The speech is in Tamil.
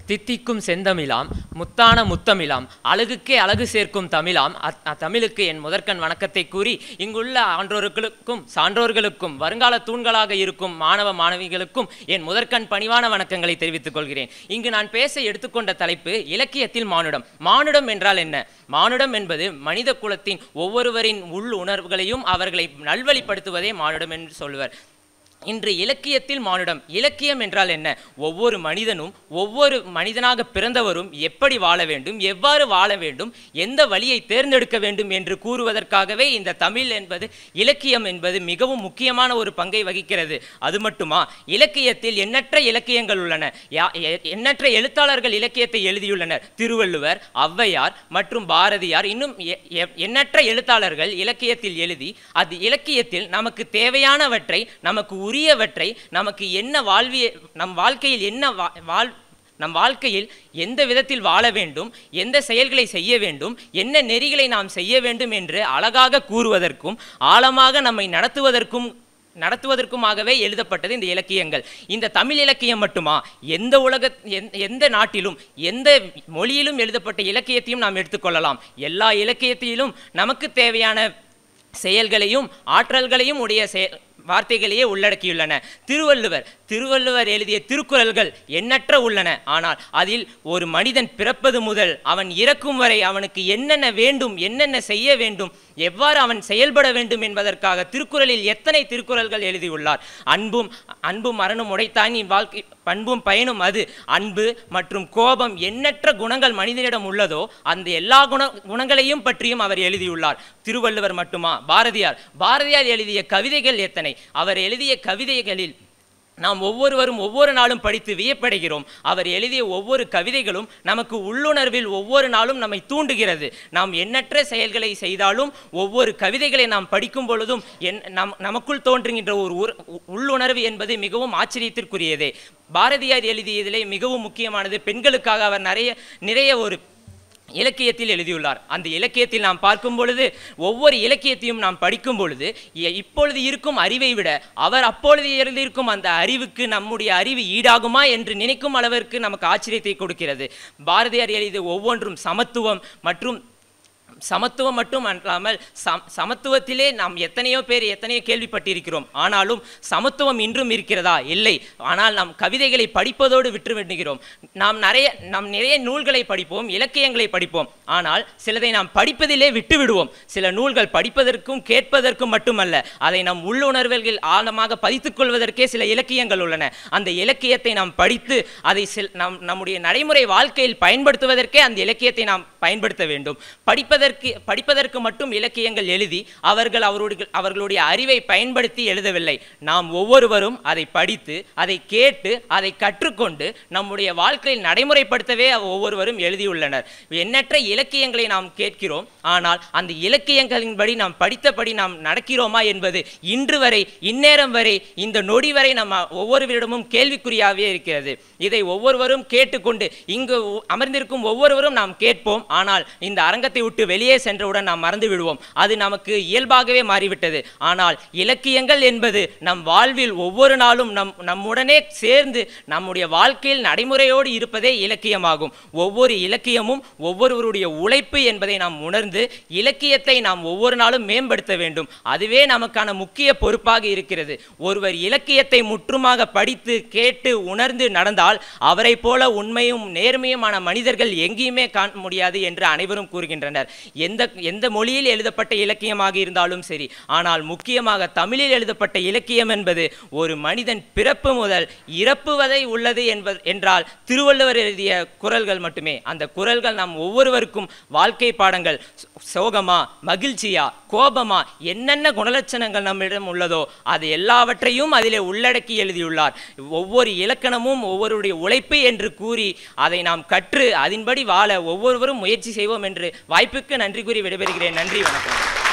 தித்திக்கும் செந்தமிழாம் முத்தான முத்தமிழாம் அழகுக்கே அழகு சேர்க்கும் தமிழாம் தமிழுக்கு என் முதற்கண் வணக்கத்தை கூறி இங்குள்ள ஆன்றோர்களுக்கும் சான்றோர்களுக்கும் வருங்கால தூண்களாக இருக்கும் மாணவ மாணவிகளுக்கும் என் முதற்கண் பணிவான வணக்கங்களை தெரிவித்துக் கொள்கிறேன். இங்கு நான் பேச எடுத்துக்கொண்ட தலைப்பு இலக்கியத்தில் மானுடம். மானுடம் என்றால் என்ன? மானுடம் என்பது மனித குலத்தின் ஒவ்வொருவரின் உள் உணர்வுகளையும் அவர்களை நல்வழிப்படுத்துவதே மானுடம் என்று சொல்வர். இன்று இலக்கியத்தில் மானுடம். இலக்கியம் என்றால் என்ன? ஒவ்வொரு மனிதனும் ஒவ்வொரு மனிதனாக பிறந்தவரும் எப்படி வாழ வேண்டும், எவ்வாறு வாழ வேண்டும், எந்த வழியை தேர்ந்தெடுக்க வேண்டும் என்று கூறுவதற்காகவே இந்த தமிழ் என்பது இலக்கியம் என்பது மிகவும் முக்கியமான ஒரு பங்கை வகிக்கிறது. அது மட்டுமா, இலக்கியத்தில் எண்ணற்ற இலக்கியங்கள் உள்ளன. எண்ணற்ற எழுத்தாளர்கள் இலக்கியத்தை எழுதியுள்ளனர். திருவள்ளுவர், ஔவையார் மற்றும் பாரதியார், இன்னும் எண்ணற்ற எழுத்தாளர்கள் இலக்கியத்தில் எழுதி அது இலக்கியத்தில் நமக்கு தேவையானவற்றை, நமக்கு உரியவற்றை, நமக்கு என்ன நம் வாழ்க்கையில் நம் வாழ்க்கையில் எந்த விதத்தில் வாழ வேண்டும், எந்த செயல்களை செய்ய வேண்டும், என்ன நெறிகளை நாம் செய்ய வேண்டும் என்று அழகாக கூறுவதற்கும் ஆழமாக நம்மை நடத்துவதற்குமாகவே எழுதப்பட்டது இந்த இலக்கியங்கள். இந்த தமிழ் இலக்கியம் மட்டுமா? எந்த நாட்டிலும் எந்த மொழியிலும் எழுதப்பட்ட இலக்கியத்தையும் நாம் எடுத்துக்கொள்ளலாம். எல்லா இலக்கியத்திலும் நமக்கு தேவையான செயல்களையும் ஆற்றல்களையும் உடைய வார்த்தைகளையே உள்ளடக்கியுள்ளன. திருவள்ளுவர் எழுதிய திருக்குறள்கள் எண்ணற்ற உள்ளன. ஆனால் அதில் ஒரு மனிதன் பிறப்பது முதல் அவன் இறக்கும் வரை அவனுக்கு என்னென்ன வேண்டும், என்னென்ன செய்ய வேண்டும், எவ்வாறு அவன் செயல்பட வேண்டும் என்பதற்காக திருக்குறளில் எத்தனை திருக்குறள்கள் எழுதியுள்ளார். அன்பும் அறனும் உடைத்தாயின் வாழ்க்கை பண்பும் பயனும் அது. அன்பு மற்றும் கோபம் எண்ணற்ற குணங்கள் மனிதனிடம் உள்ளதோ அந்த எல்லா குணங்களையும் பற்றியும் அவர் எழுதியுள்ளார். திருவள்ளுவர் மட்டுமா? பாரதியார் எழுதிய கவிதைகள் எத்தனை! அவர் எழுதிய கவிதைகளில் நாம் ஒவ்வொருவரும் ஒவ்வொரு நாளும் படித்து வியப்படைகிறோம். அவர் எழுதிய ஒவ்வொரு கவிதைகளும் நமக்கு உள்ளுணர்வில் ஒவ்வொரு நாளும் நம்மை தூண்டுகிறது. நாம் எண்ணற்ற செயல்களை செய்தாலும் ஒவ்வொரு கவிதைகளை நாம் படிக்கும் பொழுதும் நமக்குள் தோன்றுகின்ற ஒரு உள்ளுணர்வு என்பது மிகவும் ஆச்சரியத்திற்குரியதே. பாரதியார் எழுதியதிலே மிகவும் முக்கியமானது பெண்களுக்காக அவர் நிறைய ஒரு இலக்கியத்தில் எழுதியுள்ளார். அந்த இலக்கியத்தில் நாம் பார்க்கும் பொழுது, ஒவ்வொரு இலக்கியத்தையும் நாம் படிக்கும் பொழுது, இப்பொழுது இருக்கும் அறிவை விட அவர் அப்பொழுது எழுதியிருக்கும் அந்த அறிவுக்கு நம்முடைய அறிவு ஈடாகுமா என்று நினைக்கும் அளவிற்கு நமக்கு ஆச்சரியத்தை கொடுக்கிறது. பாரதியார் எழுதிய ஒவ்வொன்றும் சமத்துவம் மட்டும் அல்லாமல் சமத்துவத்திலே நாம் எத்தனையோ கேள்விப்பட்டிருக்கிறோம். ஆனாலும் சமத்துவம் இன்றும் இருக்கிறதா? இல்லை. ஆனால் நாம் கவிதைகளை படிப்பதோடு விட்டு விடுகிறோம். நாம் நிறைய நூல்களை படிப்போம், இலக்கியங்களை படிப்போம். ஆனால் சிலதை நாம் படிப்பதிலே விட்டு விடுவோம். சில நூல்கள் படிப்பதற்கும் கேட்பதற்கும் மட்டுமல்ல, அதை நம் உள்ளுணர்வுகள் ஆழமாக பதித்துக் கொள்வதற்கே சில இலக்கியங்கள் உள்ளன. அந்த இலக்கியத்தை நாம் படித்து அதை நம்முடைய நடைமுறை வாழ்க்கையில் பயன்படுத்துவதற்கே அந்த இலக்கியத்தை நாம் பயன்படுத்த வேண்டும். படிப்பதற்கு மட்டும் இலக்கியங்கள் எழுதி அவர்களுடைய அறிவை பயன்படுத்தி எழுதவில்லை. நாம் ஒவ்வொருவரும் அதை படித்து, அதை கேட்டு, அதை கற்றுக்கொண்டு நம்முடைய வாழ்க்கையில் நடைமுறைப்படுத்தவே ஒவ்வொருவரும் எழுதியுள்ளனர். எண்ணற்ற இலக்கியங்களை நாம் கேட்கிறோம். ஆனால் அந்த இலக்கியங்களின்படி நாம் படித்தபடி நாம் நடக்கிறோமா என்பது இன்று வரை, இந்நேரம் வரை, இந்த நொடி வரை நம்ம ஒவ்வொருவரிடமும் கேள்விக்குறியாகவே இருக்கிறது. இதை ஒவ்வொருவரும் கேட்டுக்கொண்டு இங்கு அமர்ந்திருக்கும் ஒவ்வொருவரும் நாம் கேட்போம். ஆனால் இந்த அரங்கத்தை விட்டு வெளியே சென்றவுடன் நாம் மறந்து விடுவோம். அது நமக்கு இயல்பாகவே மாறிவிட்டது. ஆனால் இலக்கியங்கள் என்பது நம் வாழ்வில் ஒவ்வொரு நாளும் நம்முடனே சேர்ந்து நம்முடைய வாழ்க்கையில் நடைமுறையோடு இருப்பதே இலக்கியமாகும். ஒவ்வொரு இலக்கியமும் ஒவ்வொருவருடைய உழைப்பு என்பதை நாம் உணர்ந்து இலக்கியத்தை நாம் ஒவ்வொரு நாளும் மேம்படுத்த வேண்டும். அதுவே நமக்கான முக்கிய பொறுப்பாக இருக்கிறது. ஒருவர் இலக்கியத்தை முற்றுமாக படித்து கேட்டு உணர்ந்து நடந்தால் அவரை போல உண்மையும் நேர்மையுமான மனிதர்கள் எங்கேயுமே காண முடியாது என்று அனைவரும் கூறுகின்றனர். எந்த மொழியில் எழுதப்பட்ட இலக்கியமாக இருந்தாலும் சரி. ஆனால் முக்கியமாக தமிழில் எழுதப்பட்ட இலக்கியம் என்பது ஒரு மனிதன் பிறப்பு முதல் இறப்பு வரை உள்ளது என்றால் திருவள்ளுவர் எழுதிய குறள்கள் மட்டுமே. அந்த குறள்கள் நாம் ஒவ்வொருவருக்கும் வாழ்க்கை பாடங்கள். சோகமா, மகிழ்ச்சியா, கோபமா, என்னென்ன குணலட்சணங்கள் நம்மிடம் உள்ளதோ அது எல்லாவற்றையும் அதிலே உள்ளடக்கி எழுதியுள்ளார். ஒவ்வொரு இலக்கணமும் ஒவ்வொருடைய உழைப்பு என்று கூறி அதை நாம் கற்று அதன்படி வாழ ஒவ்வொருவரும் முயற்சி செய்வோம் என்று வாய்ப்புக்கு நன்றி கூறி விடைபெறுகிறேன். நன்றி, வணக்கம்.